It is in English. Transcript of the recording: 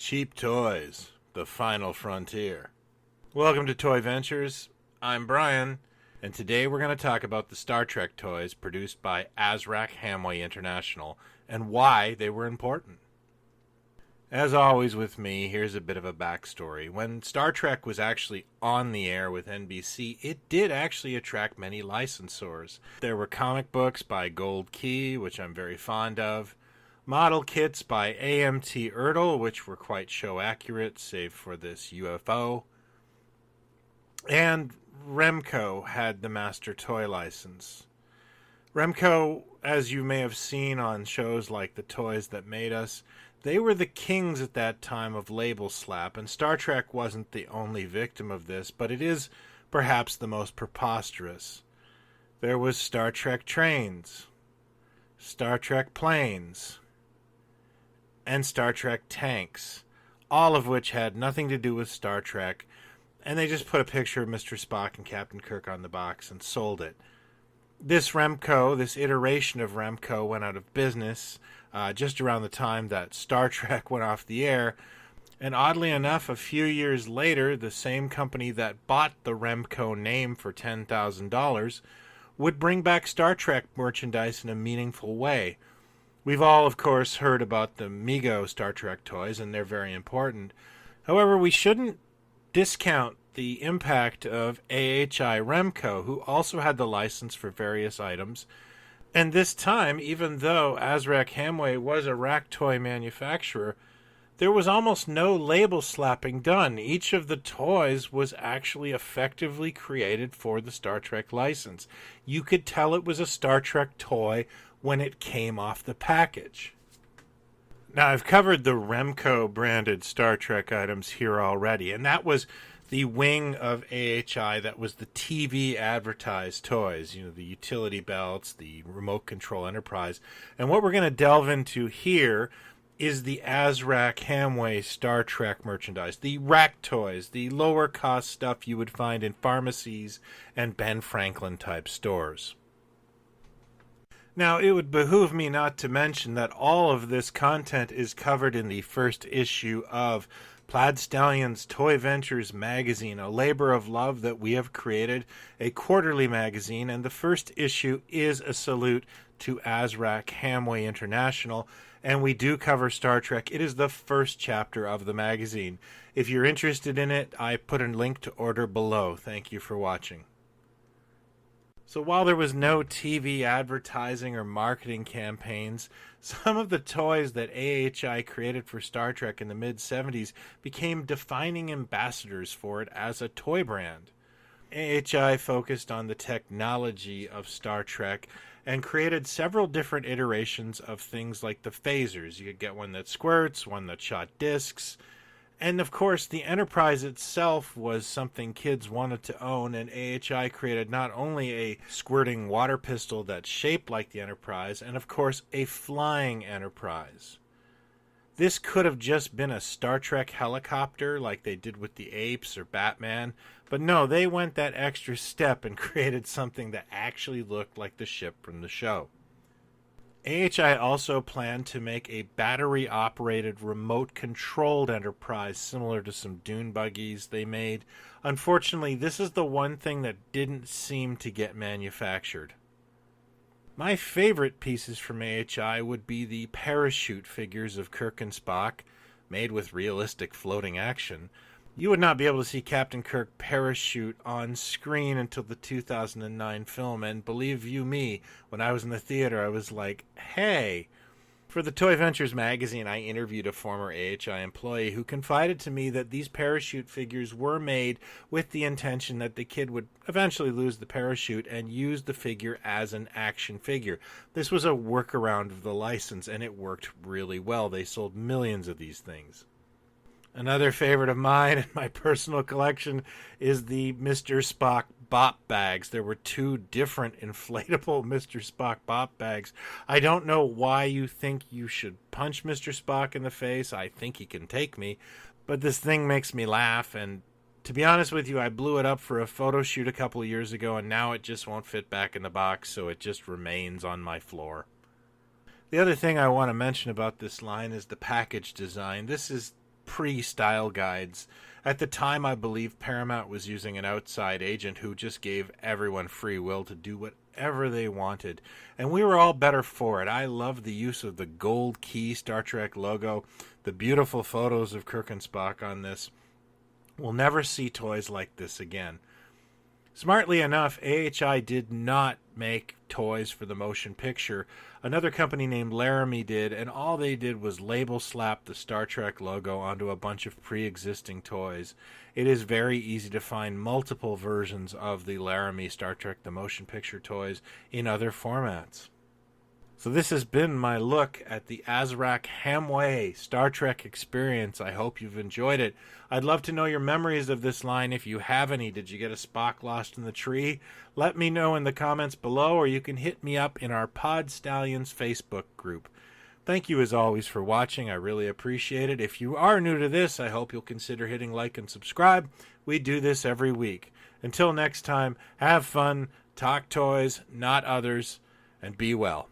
Cheap toys, the final frontier. Welcome to Toy Ventures. I'm Brian, and today we're going to talk about the Star Trek toys produced by Azrak-Hamway International and why they were important. As always with me, here's a bit of a backstory. When Star Trek was actually on the air with NBC, it did actually attract many licensors. There were comic books by Gold Key, which I'm very fond of, model kits by AMT Ertl, which were quite show accurate, save for this UFO, and Remco had the master toy license. Remco, as you may have seen on shows like The Toys That Made Us, they were the kings at that time of label slap, and Star Trek wasn't the only victim of this, but it is perhaps the most preposterous. There was Star Trek Trains, Star Trek Planes, and Star Trek Tanks, all of which had nothing to do with Star Trek, and they just put a picture of Mr. Spock and Captain Kirk on the box and sold it. This Remco, this iteration of Remco, went out of business just around the time that Star Trek went off the air. And oddly enough, a few years later, the same company that bought the Remco name for $10,000 would bring back Star Trek merchandise in a meaningful way. We've all, of course, heard about the Mego Star Trek toys, and they're very important. However, we shouldn't discount the impact of AHI Remco, who also had the license for various items. And this time, even though Azrak-Hamway was a rack toy manufacturer, there was almost no label slapping done. Each of the toys was actually effectively created for the Star Trek license. You could tell it was a Star Trek toy when it came off the package. Now, I've covered the Remco branded Star Trek items here already, and that was the wing of AHI that was the TV advertised toys, the utility belts, the remote control Enterprise. And what we're going to delve into here is the Azrak-Hamway Star Trek merchandise, the rack toys, the lower cost stuff you would find in pharmacies and Ben Franklin type stores. Now, it would behoove me not to mention that all of this content is covered in the first issue of Plaid Stallions ToyVentures Magazine, a labor of love that we have created, a quarterly magazine, and the first issue is a salute to Azrak-Hamway International, and we do cover Star Trek. It is the first chapter of the magazine. If you're interested in it, I put a link to order below. Thank you for watching. So while there was no TV advertising or marketing campaigns, some of the toys that AHI created for Star Trek in the mid-70s became defining ambassadors for it as a toy brand. AHI focused on the technology of Star Trek and created several different iterations of things like the phasers. You could get one that squirts, one that shot discs. And of course, the Enterprise itself was something kids wanted to own, and AHI created not only a squirting water pistol that's shaped like the Enterprise, and of course, a flying Enterprise. This could have just been a Star Trek helicopter like they did with the Apes or Batman, but no, they went that extra step and created something that actually looked like the ship from the show. AHI also planned to make a battery-operated, remote-controlled Enterprise similar to some dune buggies they made. Unfortunately, this is the one thing that didn't seem to get manufactured. My favorite pieces from AHI would be the parachute figures of Kirk and Spock, made with realistic floating action. You would not be able to see Captain Kirk parachute on screen until the 2009 film, and believe you me, when I was in the theater, I was like, hey. For the ToyVentures Magazine, I interviewed a former AHI employee who confided to me that these parachute figures were made with the intention that the kid would eventually lose the parachute and use the figure as an action figure. This was a workaround of the license, and it worked really well. They sold millions of these things. Another favorite of mine in my personal collection is the Mr. Spock bop bags. There were two different inflatable Mr. Spock bop bags. I don't know why you think you should punch Mr. Spock in the face. I think he can take me. But this thing makes me laugh, and to be honest with you, I blew it up for a photo shoot a couple of years ago, and now it just won't fit back in the box, so it just remains on my floor. The other thing I want to mention about this line is the package design. This is pre-style guides. At the time, I believe Paramount was using an outside agent who just gave everyone free will to do whatever they wanted. And we were all better for it. I love the use of the gold key Star Trek logo, the beautiful photos of Kirk and Spock on this. We'll never see toys like this again. Smartly enough, AHI did not make toys for the motion picture. Another company named Laramie did, and all they did was label slap the Star Trek logo onto a bunch of pre-existing toys. It is very easy to find multiple versions of the Laramie Star Trek the motion picture toys in other formats. So this has been my look at the Azrak-Hamway Star Trek experience. I hope you've enjoyed it. I'd love to know your memories of this line if you have any. Did you get a Spock lost in the tree? Let me know in the comments below, or you can hit me up in our Pod Stallions Facebook group. Thank you as always for watching. I really appreciate it. If you are new to this, I hope you'll consider hitting like and subscribe. We do this every week. Until next time, have fun, talk toys, not others, and be well.